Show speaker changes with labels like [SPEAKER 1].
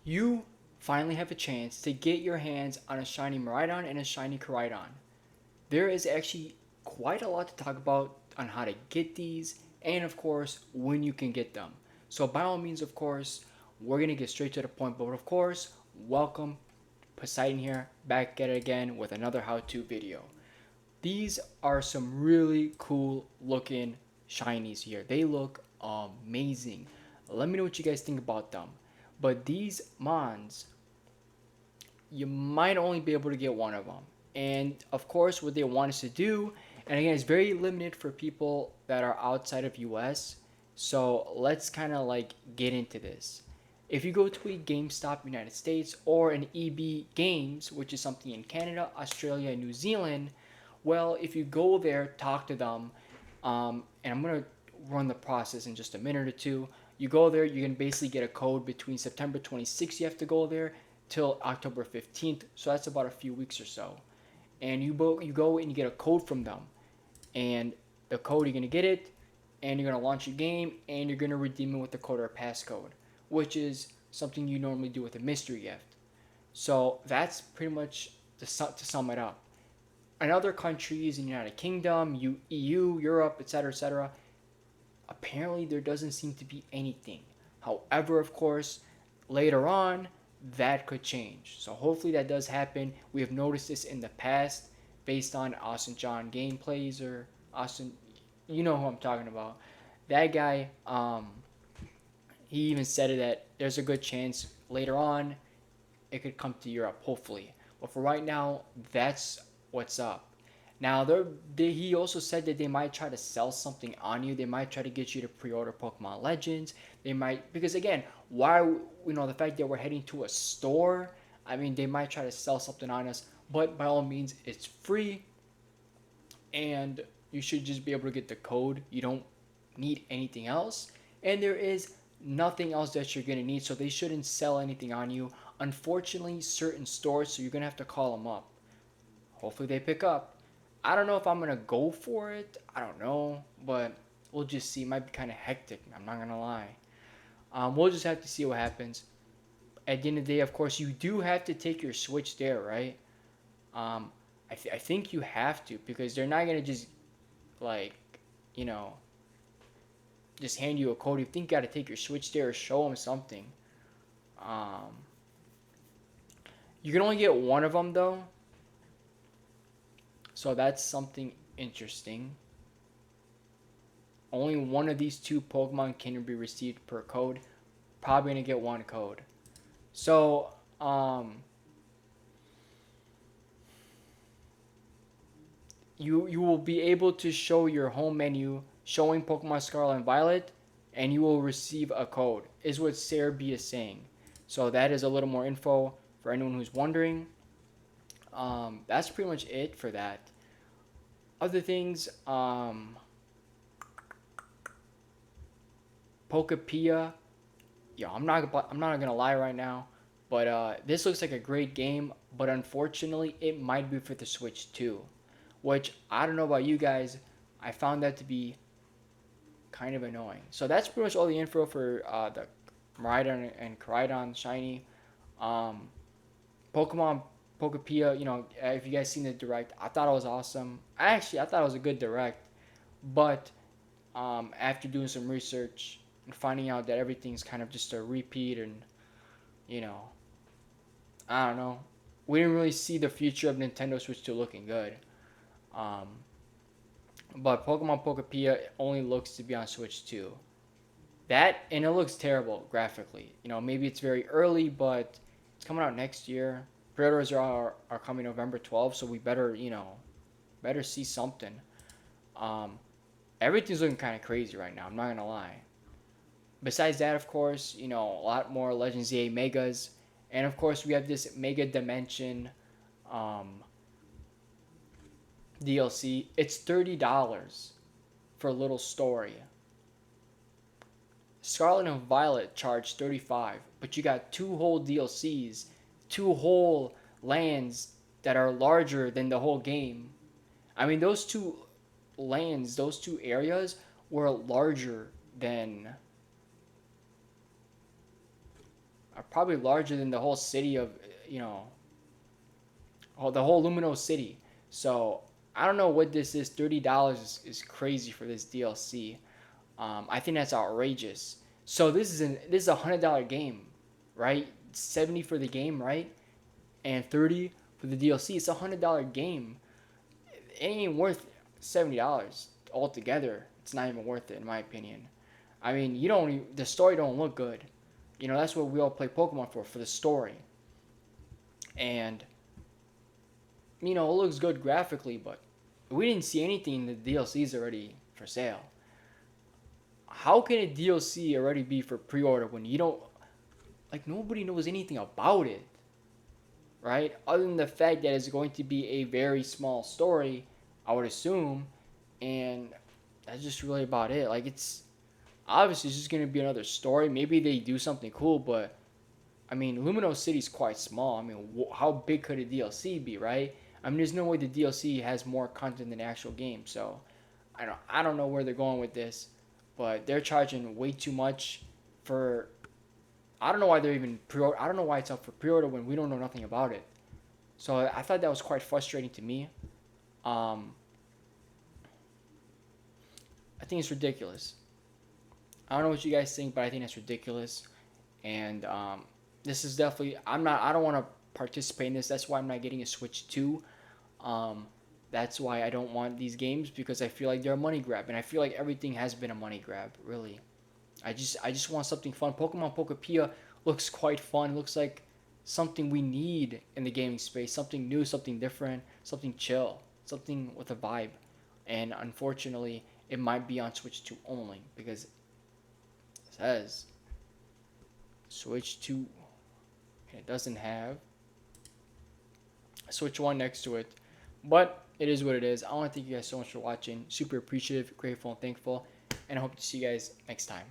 [SPEAKER 1] You finally have a chance to get your hands on a shiny Miraidon and a shiny Koraidon. There is actually quite a lot to talk about on how to get these and, of course, when you can get them. So, by all means, of course, we're going to get straight to the point. But, of course, welcome Poseidon here, back at it again with another how to video. These are some really cool looking shinies here. They look amazing. Let me know what you guys think about them. But these mons, you might only be able to get one of them. And of course, what they want us to do, and again, it's very limited for people that are outside of US. So let's kind of like get into this. If you go to a GameStop United States or an EB Games, which is something in Canada, Australia, and New Zealand, well, if you go there, talk to them, and I'm gonna run the process in just a minute or two. You go there, you can basically get a code between September 26th. You have to go there till October 15th, so that's about a few weeks or so. And you go and you get a code from them, and the code you're gonna get it, and you're gonna launch your game, and you're gonna redeem it with the code or passcode, which is something you normally do with a mystery gift. So that's pretty much to sum it up. In other countries in the United Kingdom, EU, Europe, etc., apparently there doesn't seem to be anything. However, of course, later on, that could change. So hopefully that does happen. We have noticed this in the past based on Austin John gameplays or Austin, you know who I'm talking about. That guy, he even said it that there's a good chance later on it could come to Europe, hopefully. But for right now, that's what's up. Now, he also said that they might try to sell something on you. They might try to get you to pre-order Pokemon Legends. They might, because again, why, the fact that we're heading to a store, I mean, they might try to sell something on us. But by all means, it's free, and you should just be able to get the code. You don't need anything else, and there is nothing else that you're gonna need, so they shouldn't sell anything on you. Unfortunately, certain stores, so you're gonna have to call them up. Hopefully they pick up. I don't know if I'm gonna go for it. I don't know, but we'll just see. It might be kind of hectic. I'm not gonna lie. We'll just have to see what happens. At the end of the day, of course, you do have to take your Switch there, right? Um, I think you have to, because they're not gonna just like, you know, just hand you a code. You think you gotta take your Switch there or show them something. Um, you can only get one of them though, so that's something interesting. Only one of these two Pokemon can be received per code. Probably gonna get one code. So, you will be able to show your home menu showing Pokemon Scarlet and Violet, and you will receive a code. Is what Sarah B is saying. So that is a little more info for anyone who's wondering. That's pretty much it for that. Other things, Pokepia. Yeah, I'm not gonna lie right now, but this looks like a great game. But unfortunately, it might be for the Switch too, which I don't know about you guys. I found that to be kind of annoying. So that's pretty much all the info for the Miraidon and Koraidon shiny. Um, Pokemon Pokepia. If you guys seen the direct, I thought it was awesome. I thought it was a good direct, but after doing some research and finding out that everything's kind of just a repeat, and you know, I don't know, we didn't really see the future of Nintendo Switch 2 looking good. Um, but Pokemon Pokepia only looks to be on Switch 2. That, and it looks terrible graphically. Maybe it's very early, but it's coming out next year. Pre-orders are coming November 12th, so we better see something. Um, Everything's looking kind of crazy right now. I'm not gonna lie. Besides that, of course, a lot more Legends EA Megas, and of course we have this Mega Dimension um, DLC. It's $30 for a little story. Scarlet and Violet charged 35, but you got two whole DLCs, two whole lands that are larger than the whole game. I mean, those two lands, those two areas were larger than probably larger than the whole city of, you know, the whole Lumino city. So I don't know what this is. $30 is crazy for this DLC. I think that's outrageous. So this is $100 game, right? 70 for the game, right? And 30 for the DLC. It's $100 game. It ain't worth $70 altogether. It's not even worth it in my opinion. I mean, the story don't look good. You know, that's what we all play Pokemon for the story. And you know, it looks good graphically, but we didn't see anything in the DLCs already for sale. How can a DLC already be for pre-order when you don't, like, nobody knows anything about it, right? Other than the fact that it's going to be a very small story, I would assume, and that's just really about it. Like, it's obviously it's just going to be another story. Maybe they do something cool, but I mean, Lumino City's quite small. I mean, how big could a DLC be, right? I mean, there's no way the DLC has more content than the actual game. So, I don't know where they're going with this, but they're charging way too much for. I don't know why they're even pre-order. I don't know why it's up for pre-order when we don't know nothing about it. So I thought that was quite frustrating to me. Um, I think it's ridiculous. I don't know what you guys think, but I think that's ridiculous. And this is definitely. I don't want to participate in this. That's why I'm not getting a Switch 2. That's why I don't want these games, because I feel like they're a money grab, and I feel like everything has been a money grab, really. I just want something fun. Pokemon Pokepia looks quite fun. It looks like something we need in the gaming space. Something new, something different, something chill, something with a vibe. And unfortunately, it might be on Switch 2 only, because it says Switch 2, and it doesn't have Switch 1 next to it. But it is what it is. I want to thank you guys so much for watching. Super appreciative, grateful, and thankful. And I hope to see you guys next time.